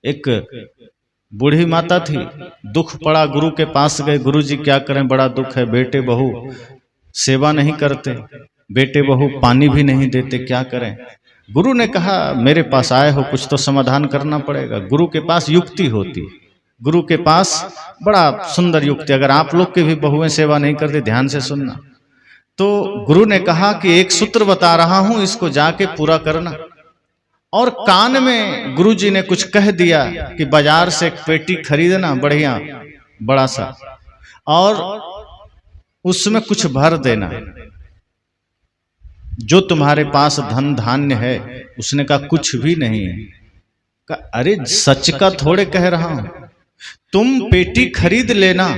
एक बूढ़ी माता थी, दुख पड़ा, गुरु के पास गए, गुरु जी क्या करें, बड़ा दुख है, बेटे बहू सेवा नहीं करते, बेटे बहू पानी भी नहीं देते, क्या करें। गुरु ने कहा मेरे पास आए हो, कुछ तो समाधान करना पड़ेगा। गुरु के पास युक्ति होती, गुरु के पास बड़ा सुंदर युक्ति। अगर आप लोग के भी बहुएं सेवा नहीं करते, ध्यान से सुनना। तो गुरु ने कहा कि एक सूत्र बता रहा हूं, इसको जाके पूरा करना। और कान में गुरु जी ने कुछ कह दिया कि बाजार से एक पेटी खरीदना बढ़िया बड़ा सा, और उसमें कुछ भर देना, जो तुम्हारे पास धन धान्य है। उसने कहा कुछ भी नहीं है। कहा अरे सच का थोड़े कह रहा हूं, तुम पेटी खरीद लेना,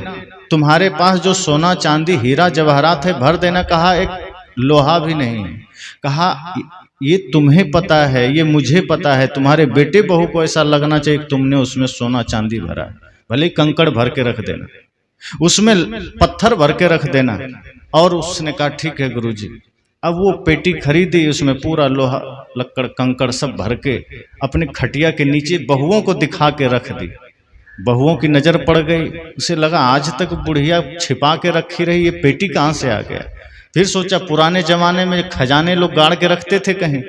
तुम्हारे पास जो सोना चांदी हीरा जवाहरात है भर देना। कहा एक लोहा भी नहीं है। कहा ये तुम्हें पता है, ये मुझे पता है, तुम्हारे बेटे बहू को ऐसा लगना चाहिए कि तुमने उसमें सोना चांदी भरा है। भले कंकड़ भर के रख देना, उसमें पत्थर भर के रख देना। और उसने कहा ठीक है गुरुजी। अब वो पेटी खरीदी, उसमें पूरा लोहा लक्कड़ कंकड़ सब भर के अपने खटिया के नीचे बहुओं को दिखा के रख दी। बहुओं की नजर पड़ गई, उसे लगा आज तक बुढ़िया छिपा के रखी रही, ये पेटी कहाँ से आ गया। फिर सोचा पुराने जमाने में खजाने लोग गाड़ के रखते थे, कहीं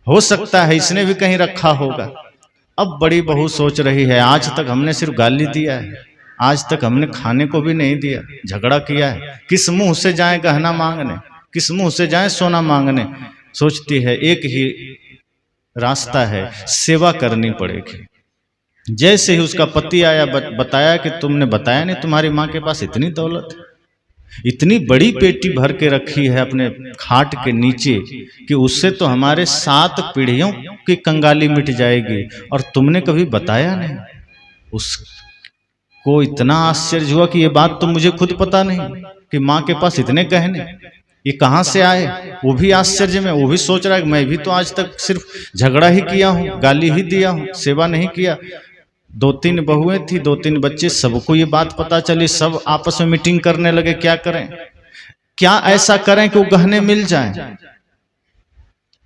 हो सकता है इसने भी कहीं रखा होगा। अब बड़ी बहू सोच रही है आज तक हमने सिर्फ गाली दिया है, आज तक हमने खाने को भी नहीं दिया, झगड़ा किया है, किस मुंह से जाए गहना मांगने, किस मुंह से जाए सोना मांगने। सोचती है एक ही रास्ता है, सेवा करनी पड़ेगी। जैसे ही उसका पति आया बताया कि तुमने बताया नहीं तुम्हारी माँ के पास इतनी दौलत है, इतनी बड़ी पेटी भर के रखी है अपने खाट के नीचे कि उससे तो हमारे 7 पीढ़ियों की कंगाली मिट जाएगी, और तुमने कभी बताया नहीं। उसको इतना आश्चर्य हुआ कि ये बात तो मुझे खुद पता नहीं कि माँ के पास इतने गहने, ये कहाँ से आए। वो भी आश्चर्य में, वो भी सोच रहा है कि मैं भी तो आज तक सिर्फ झगड़ा ही किया हूँ, गाली ही दिया हूँ, सेवा नहीं किया। 2-3 बहुएं थी, 2-3 बच्चे, सबको ये बात पता चली, सब आपस में मीटिंग करने लगे क्या करें, क्या ऐसा करें कि वो गहने मिल जाएं।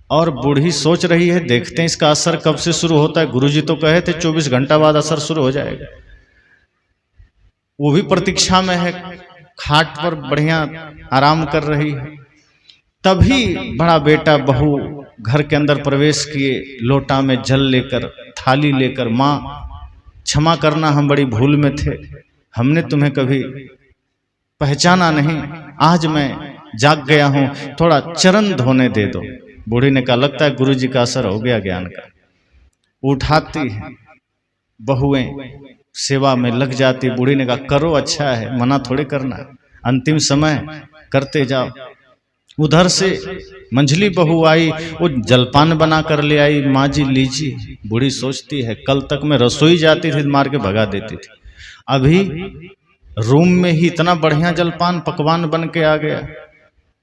और बूढ़ी सोच रही है देखते हैं इसका असर कब से शुरू होता है। गुरुजी तो कहे थे 24 घंटा बाद असर शुरू हो जाएगा। वो भी प्रतीक्षा में है, खाट पर बढ़िया आराम कर रही है। तभी बड़ा बेटा बहू घर के अंदर प्रवेश किए, लोटा में जल लेकर, थाली लेकर। माँ क्षमा करना, हम बड़ी भूल में थे, हमने तुम्हें कभी पहचाना नहीं, आज मैं जाग गया हूं, थोड़ा चरण धोने दे दो। बूढ़ी ने कहा लगता है गुरुजी का असर हो गया ज्ञान का। उठाती है, बहुएं सेवा में लग जाती। बूढ़ी ने कहा करो, अच्छा है, मना थोड़ी करना, अंतिम समय करते जाओ। उधर से मंझली बहू आई, वो जलपान बना कर ले आई, माँ जी लीजिए। बूढ़ी सोचती है कल तक मैं रसोई जाती थी मार के भगा देती थी, अभी रूम में ही इतना बढ़िया जलपान पकवान बन के आ गया।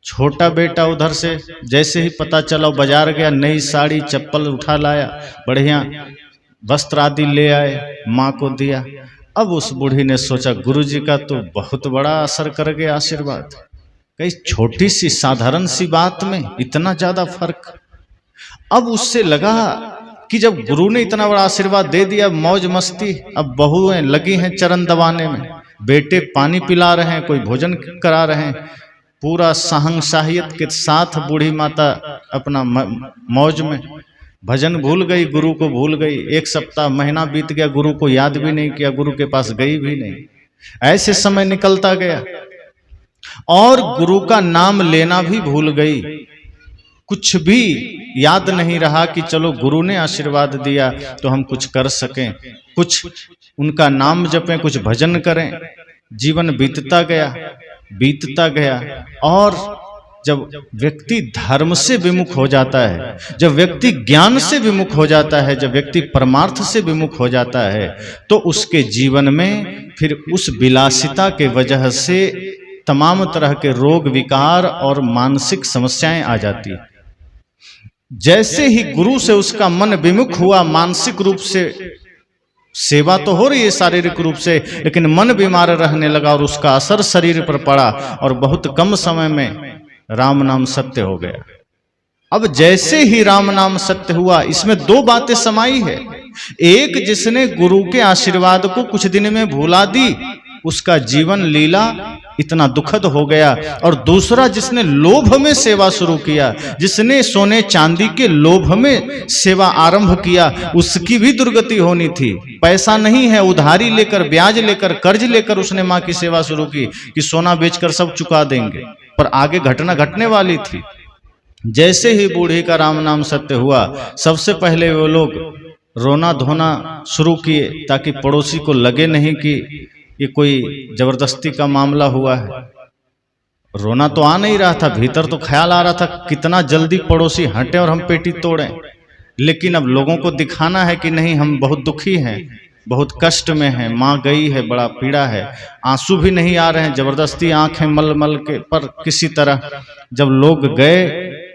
छोटा बेटा उधर से जैसे ही पता चला बाजार गया, नई साड़ी चप्पल उठा लाया, बढ़िया वस्त्र आदि ले आए, माँ को दिया। अब उस बूढ़ी ने सोचा गुरुजी का तो बहुत बड़ा असर कर गया आशीर्वाद, कई छोटी सी साधारण सी बात में इतना ज्यादा फर्क। अब उससे लगा कि जब गुरु ने इतना बड़ा आशीर्वाद दे दिया, मौज मस्ती, अब बहुएं लगी हैं चरण दबाने में, बेटे पानी पिला रहे हैं, कोई भोजन करा रहे हैं, पूरा सहंसाहियत के साथ बूढ़ी माता अपना मौज में। भजन भूल गई, गुरु को भूल गई। 1 सप्ताह महीना बीत गया, गुरु को याद भी नहीं किया, गुरु के पास गई भी नहीं। ऐसे समय निकलता गया और गुरु का नाम लेना भी भूल गई, कुछ भी याद नहीं रहा कि चलो गुरु ने आशीर्वाद दिया तो हम कुछ कर सकें, कुछ उनका नाम जपें, कुछ भजन करें। जीवन बीतता गया। और जब व्यक्ति धर्म से विमुख हो जाता है, जब व्यक्ति ज्ञान से विमुख हो जाता है, जब व्यक्ति परमार्थ से विमुख हो जाता है, तो उसके जीवन में फिर उस विलासिता के वजह से तमाम तरह के रोग विकार और मानसिक समस्याएं आ जाती है। जैसे ही गुरु से उसका मन विमुख हुआ, मानसिक रूप से सेवा तो हो रही है शारीरिक रूप से, लेकिन मन बीमार रहने लगा और उसका असर शरीर पर पड़ा और बहुत कम समय में राम नाम सत्य हो गया। अब जैसे ही राम नाम सत्य हुआ, इसमें 2 बातें समाई है। एक जिसने गुरु के आशीर्वाद को कुछ दिन में भुला दी, उसका जीवन लीला इतना दुखद हो गया। और दूसरा जिसने लोभ में सेवा शुरू किया, जिसने सोने चांदी के लोभ में सेवा आरंभ किया, उसकी भी दुर्गति होनी थी। पैसा नहीं है, उधारी लेकर, ब्याज लेकर, कर्ज लेकर उसने मां की सेवा शुरू की कि सोना बेचकर सब चुका देंगे, पर आगे घटना घटने वाली थी। जैसे ही बूढ़ी का राम नाम सत्य हुआ, सबसे पहले वो लोग रोना धोना शुरू किए, ताकि पड़ोसी को लगे नहीं कि ये कोई जबरदस्ती का मामला हुआ है। रोना तो आ नहीं रहा था, भीतर तो ख्याल आ रहा था कितना जल्दी पड़ोसी हटे और हम पेटी तोड़ें। लेकिन अब लोगों को दिखाना है कि नहीं, हम बहुत दुखी हैं, बहुत कष्ट में हैं, माँ गई है, बड़ा पीड़ा है। आंसू भी नहीं आ रहे हैं, जबरदस्ती आंखें मल मल के, पर किसी तरह जब लोग गए,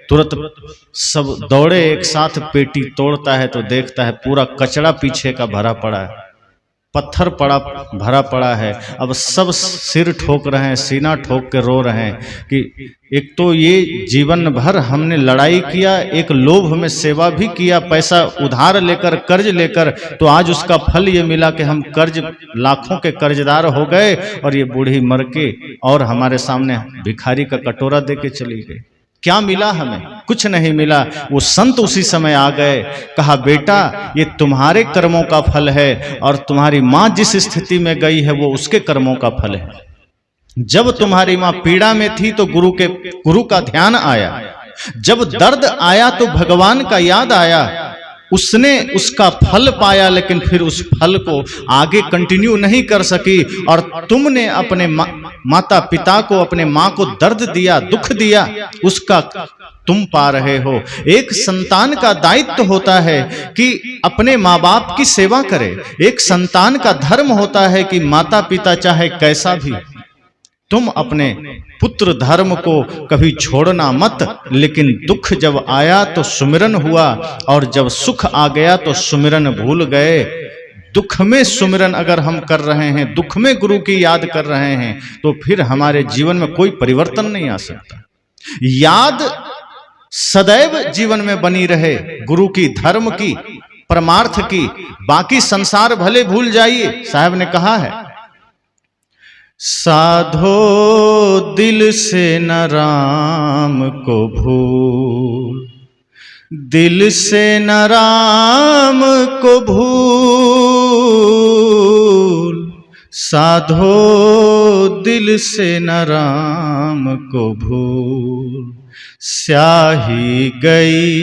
तुरंत सब दौड़े एक साथ। पेटी तोड़ता है तो देखता है पूरा कचरा पीछे का भरा पड़ा है, पत्थर पड़ा भरा पड़ा है। अब सब सिर ठोक रहे हैं, सीना ठोक के रो रहे हैं कि एक तो ये जीवन भर हमने लड़ाई किया, एक लोभ में सेवा भी किया, पैसा उधार लेकर, कर्ज लेकर, तो आज उसका फल ये मिला कि हम कर्ज, लाखों के कर्जदार हो गए, और ये बूढ़ी मर के और हमारे सामने भिखारी का कटोरा दे के चली गई। क्या मिला हमें? कुछ नहीं मिला। वो संत उसी समय आ गए, कहा बेटा ये तुम्हारे कर्मों का फल है, और तुम्हारी माँ जिस स्थिति में गई है वो उसके कर्मों का फल है। जब तुम्हारी माँ पीड़ा में थी तो गुरु का ध्यान आया, जब दर्द आया तो भगवान का याद आया, उसने उसका फल पाया, लेकिन फिर उस फल को आगे कंटिन्यू नहीं कर सकी, और तुमने अपने माता पिता को, अपने माँ को दर्द दिया, दुख दिया, उसका तुम पा रहे हो। एक संतान का दायित्व होता है कि अपने माँ बाप की सेवा करे। एक संतान का धर्म होता है कि माता पिता चाहे कैसा भी, तुम अपने पुत्र धर्म को कभी छोड़ना मत। लेकिन दुख जब आया तो सुमिरन हुआ, और जब सुख आ गया तो सुमिरन भूल गए। दुख में सुमिरन अगर हम कर रहे हैं, दुख में गुरु की याद कर रहे हैं, तो फिर हमारे जीवन में कोई परिवर्तन नहीं आ सकता। याद सदैव जीवन में बनी रहे, गुरु की, धर्म की, परमार्थ की। बाकी संसार भले भूल जाइए। साहब ने कहा है, साधो दिल से न राम को भूल, दिल से न राम को भूल, साधो दिल से न राम को भूल। स्याही गई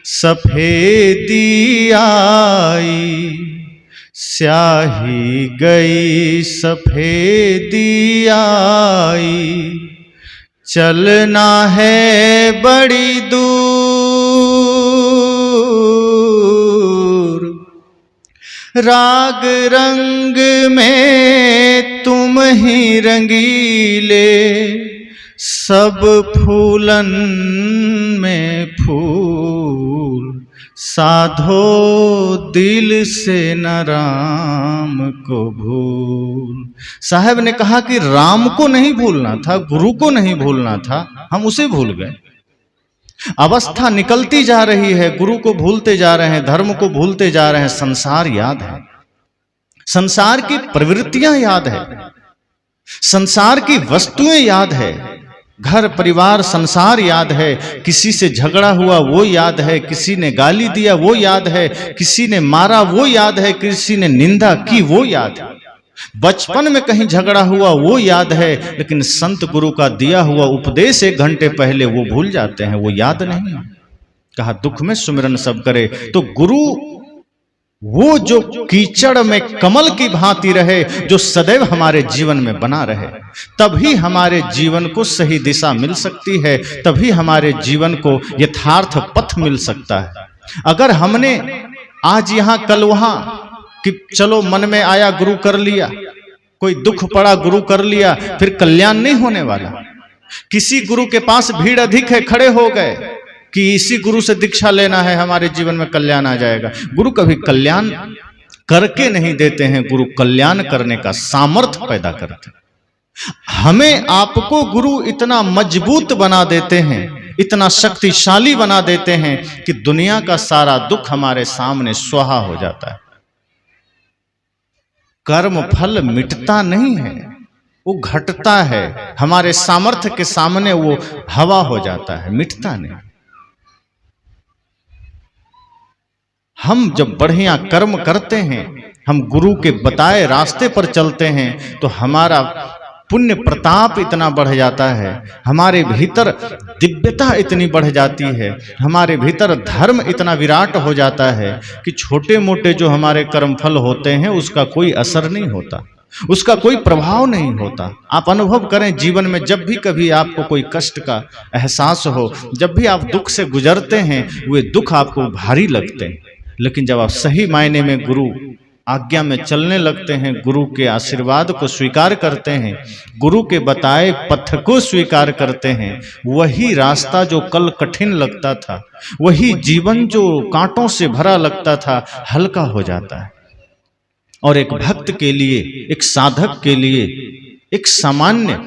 सफेदी आई, स्याही गई सफेदी आई, चलना है बड़ी दूर, राग रंग में तुम ही रंगीले, सब फूलन में फूल, साधो दिल से न राम को भूल। साहब ने कहा कि राम को नहीं भूलना था, गुरु को नहीं भूलना था, हम उसे भूल गए। अवस्था निकलती जा रही है, गुरु को भूलते जा रहे हैं, धर्म को भूलते जा रहे हैं। संसार याद है, संसार की प्रवृत्तियां याद है, संसार की वस्तुएं याद है, घर परिवार संसार याद है। किसी से झगड़ा हुआ वो याद है, किसी ने गाली दिया वो याद है, किसी ने मारा वो याद है, किसी ने निंदा की वो याद है, बचपन में कहीं झगड़ा हुआ वो याद है। लेकिन संत गुरु का दिया हुआ उपदेश 1 घंटे पहले वो भूल जाते हैं, वो याद नहीं। कहा दुख में सुमिरन सब करे। तो गुरु वो जो कीचड़ में कमल की भांति रहे, जो सदैव हमारे जीवन में बना रहे, तभी हमारे जीवन को सही दिशा मिल सकती है, तभी हमारे जीवन को यथार्थ पथ मिल सकता है। अगर हमने आज यहां कल वहां कि चलो मन में आया गुरु कर लिया, कोई दुख पड़ा गुरु कर लिया, फिर कल्याण नहीं होने वाला। किसी गुरु के पास भीड़ अधिक है, खड़े हो गए कि इसी गुरु से दीक्षा लेना है, हमारे जीवन में कल्याण आ जाएगा। गुरु कभी कल्याण करके नहीं देते हैं, गुरु कल्याण करने का सामर्थ्य पैदा करते हैं। हमें आपको गुरु इतना मजबूत बना देते हैं इतना शक्तिशाली बना देते हैं कि दुनिया का सारा दुख हमारे सामने स्वाहा हो जाता है। कर्म फल मिटता नहीं है, वो घटता है, हमारे सामर्थ्य के सामने वो हवा हो जाता है, मिटता नहीं। हम जब बढ़िया कर्म करते हैं, हम गुरु के बताए रास्ते पर चलते हैं, तो हमारा पुण्य प्रताप इतना बढ़ जाता है, हमारे भीतर दिव्यता इतनी बढ़ जाती है, हमारे भीतर धर्म इतना विराट हो जाता है कि छोटे मोटे जो हमारे कर्मफल होते हैं उसका कोई असर नहीं होता, उसका कोई प्रभाव नहीं होता। आप अनुभव करें, जीवन में जब भी कभी आपको कोई कष्ट का एहसास हो, जब भी आप दुख से गुजरते हैं, वे दुख आपको भारी लगते हैं, लेकिन जब आप सही मायने में गुरु आज्ञा में चलने लगते हैं, गुरु के आशीर्वाद को स्वीकार करते हैं, गुरु के बताए पथ को स्वीकार करते हैं, वही रास्ता जो कल कठिन लगता था, वही जीवन जो कांटों से भरा लगता था, हल्का हो जाता है। और एक भक्त के लिए, एक साधक के लिए, एक सामान्य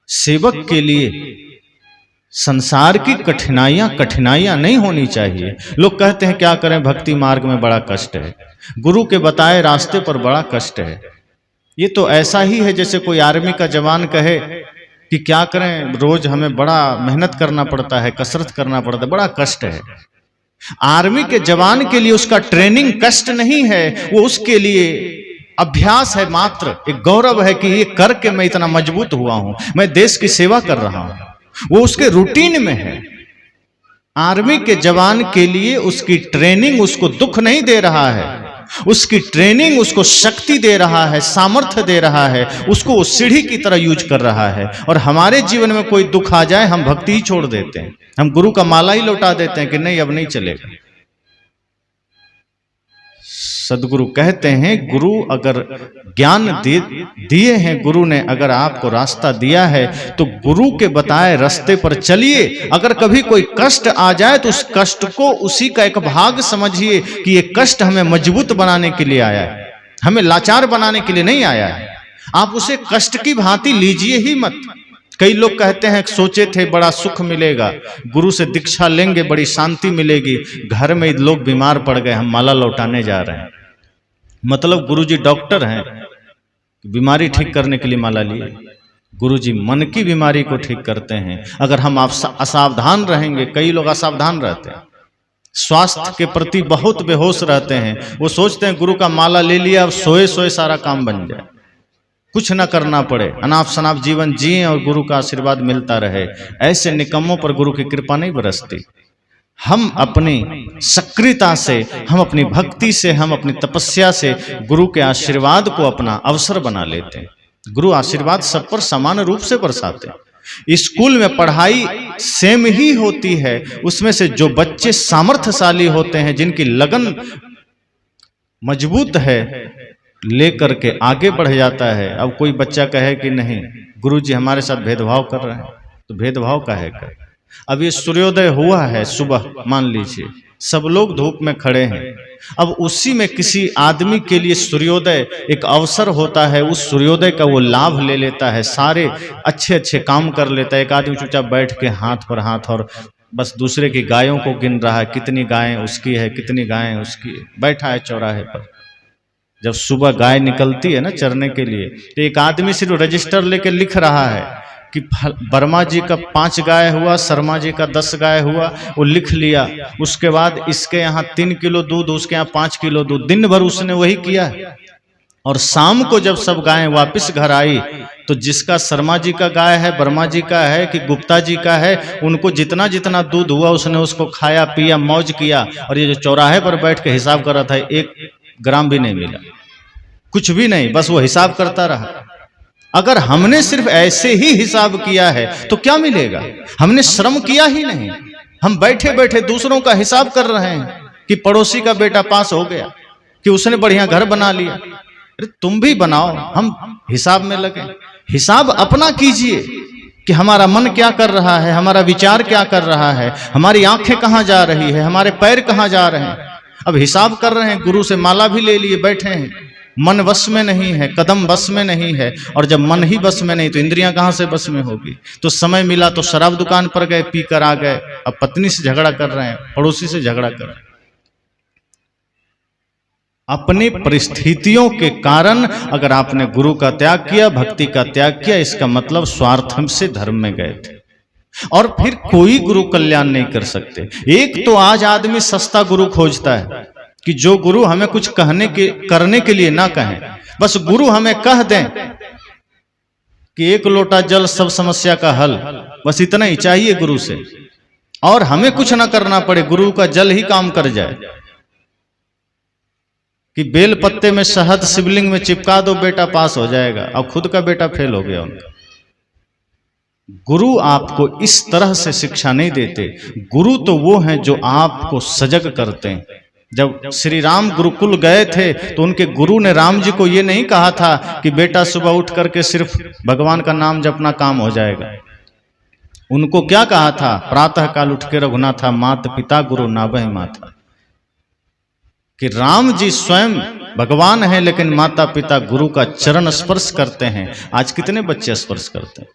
सेवक के लिए संसार की कठिनाइयां नहीं होनी चाहिए। लोग कहते हैं क्या करें, भक्ति मार्ग में बड़ा कष्ट है, गुरु के बताए रास्ते पर बड़ा कष्ट है। ये तो ऐसा ही है जैसे कोई आर्मी का जवान कहे कि क्या करें, रोज हमें बड़ा मेहनत करना पड़ता है, कसरत करना पड़ता है, बड़ा कष्ट है। आर्मी के जवान के लिए उसका ट्रेनिंग कष्ट नहीं है, वो उसके लिए अभ्यास है मात्र, एक गौरव है कि ये करके मैं इतना मजबूत हुआ हूं, मैं देश की सेवा कर रहा हूं, वो उसके रूटीन में है। आर्मी के जवान के लिए उसकी ट्रेनिंग उसको दुख नहीं दे रहा है, उसकी ट्रेनिंग उसको शक्ति दे रहा है, सामर्थ्य दे रहा है, उसको वो सीढ़ी की तरह यूज कर रहा है। और हमारे जीवन में कोई दुख आ जाए, हम भक्ति ही छोड़ देते हैं, हम गुरु का माला ही लौटा देते हैं कि नहीं अब नहीं चलेगा। सदगुरु कहते हैं, गुरु अगर ज्ञान दिए हैं, गुरु ने अगर आपको रास्ता दिया है, तो गुरु के बताए रास्ते पर चलिए। अगर कभी कोई कष्ट आ जाए तो उस कष्ट को उसी का एक भाग समझिए कि ये कष्ट हमें मजबूत बनाने के लिए आया है, हमें लाचार बनाने के लिए नहीं आया है। आप उसे कष्ट की भांति लीजिए ही मत। कई लोग कहते हैं, सोचे थे बड़ा सुख मिलेगा, गुरु से दीक्षा लेंगे बड़ी शांति मिलेगी, घर में लोग बीमार पड़ गए, हम माला लौटाने जा रहे हैं। मतलब गुरुजी डॉक्टर हैं, बीमारी ठीक करने के लिए माला लिए? गुरुजी मन की बीमारी को ठीक करते हैं। अगर हम असावधान रहेंगे, कई लोग असावधान रहते हैं, स्वास्थ्य के प्रति बहुत बेहोश रहते हैं, वो सोचते हैं गुरु का माला ले लिया, अब सोए सोए सारा काम बन जाए, कुछ न करना पड़े, अनाप शनाप जीवन जिए और गुरु का आशीर्वाद मिलता रहे। ऐसे निकम्मों पर गुरु की कृपा नहीं बरसती। हम अपनी सक्रियता से, हम अपनी भक्ति से, हम अपनी तपस्या से गुरु के आशीर्वाद को अपना अवसर बना लेते हैं। गुरु आशीर्वाद सब पर समान रूप से बरसाते हैं। स्कूल में पढ़ाई सेम ही होती है, उसमें से जो बच्चे सामर्थ्यशाली होते हैं, जिनकी लगन मजबूत है, लेकर के आगे बढ़ जाता है। अब कोई बच्चा कहे कि नहीं गुरुजी हमारे साथ भेदभाव कर रहे हैं, तो भेदभाव का है कर। अब ये सूर्योदय हुआ है सुबह, मान लीजिए सब लोग धूप में खड़े हैं, अब उसी में किसी आदमी के लिए सूर्योदय एक अवसर होता है, उस सूर्योदय का वो लाभ ले लेता है, सारे अच्छे अच्छे काम कर लेता है। एक आदमी चुपचाप बैठ के हाथ पर हाथ और बस दूसरे की गायों को गिन रहा है, कितनी गायें उसकी है, कितनी गायें उसकी, बैठा है चौराहे पर। जब सुबह गाय निकलती है ना चरने के लिए, तो एक आदमी सिर्फ रजिस्टर लेके लिख रहा है कि वर्मा जी का 5 गाय हुआ, शर्मा जी का 10 गाय हुआ, वो लिख लिया। उसके बाद इसके यहाँ 3 किलो दूध, उसके यहाँ 5 किलो दूध, दिन भर उसने वही किया। और शाम को जब सब गायें वापस घर आई, तो जिसका शर्मा जी का गाय है, वर्मा जी का है कि गुप्ता जी का है, उनको जितना जितना दूध हुआ उसने उसको खाया पिया, मौज किया। और ये जो चौराहे पर बैठ के हिसाब कर रहा था, 1 ग्राम भी नहीं मिला, कुछ भी नहीं, बस वो हिसाब करता रहा। अगर हमने सिर्फ ऐसे ही हिसाब किया है तो क्या मिलेगा? हमने श्रम किया ही नहीं, हम बैठे बैठे दूसरों का हिसाब कर रहे हैं कि पड़ोसी का बेटा पास हो गया, कि उसने बढ़िया घर बना लिया। अरे तुम भी बनाओ, हम हिसाब में लगे। हिसाब अपना कीजिए कि हमारा मन क्या कर रहा है, हमारा विचार क्या कर रहा है, हमारी आंखें कहाँ जा रही है, हमारे पैर कहाँ जा रहे हैं। अब हिसाब कर रहे हैं, गुरु से माला भी ले लिए, बैठे हैं, मन वश में नहीं है, कदम बस में नहीं है, और जब मन ही बस में नहीं तो इंद्रियां कहां से बस में होगी। तो समय मिला तो शराब दुकान पर गए, पी कर आ गए, अब पत्नी से झगड़ा कर रहे हैं, पड़ोसी से झगड़ा कर रहे हैं। अपनी परिस्थितियों के कारण अगर आपने गुरु का त्याग किया, भक्ति का त्याग किया, इसका मतलब स्वार्थ से धर्म में गए थे, और फिर कोई गुरु कल्याण नहीं कर सकते। एक तो आज आदमी सस्ता गुरु खोजता है कि जो गुरु हमें कुछ करने के लिए ना कहें, बस गुरु हमें कह दें कि एक लोटा जल सब समस्या का हल, बस इतना ही चाहिए गुरु से, और हमें कुछ ना करना पड़े, गुरु का जल ही काम कर जाए। कि बेल पत्ते में शहद शिवलिंग में चिपका दो, बेटा पास हो जाएगा, और खुद का बेटा फेल हो गया उनका। गुरु आपको इस तरह से शिक्षा नहीं देते। गुरु तो वो हैं जो आपको सजग करते हैं। जब श्री राम गुरुकुल गए थे तो उनके गुरु ने राम जी को ये नहीं कहा था कि बेटा सुबह उठ करके सिर्फ भगवान का नाम जपना काम हो जाएगा। उनको क्या कहा था? प्रातः काल उठ के रघुनाथा, मात पिता गुरु नाभहि माथा। कि राम जी स्वयं भगवान है, लेकिन माता पिता गुरु का चरण स्पर्श करते हैं। आज कितने बच्चे स्पर्श करते हैं?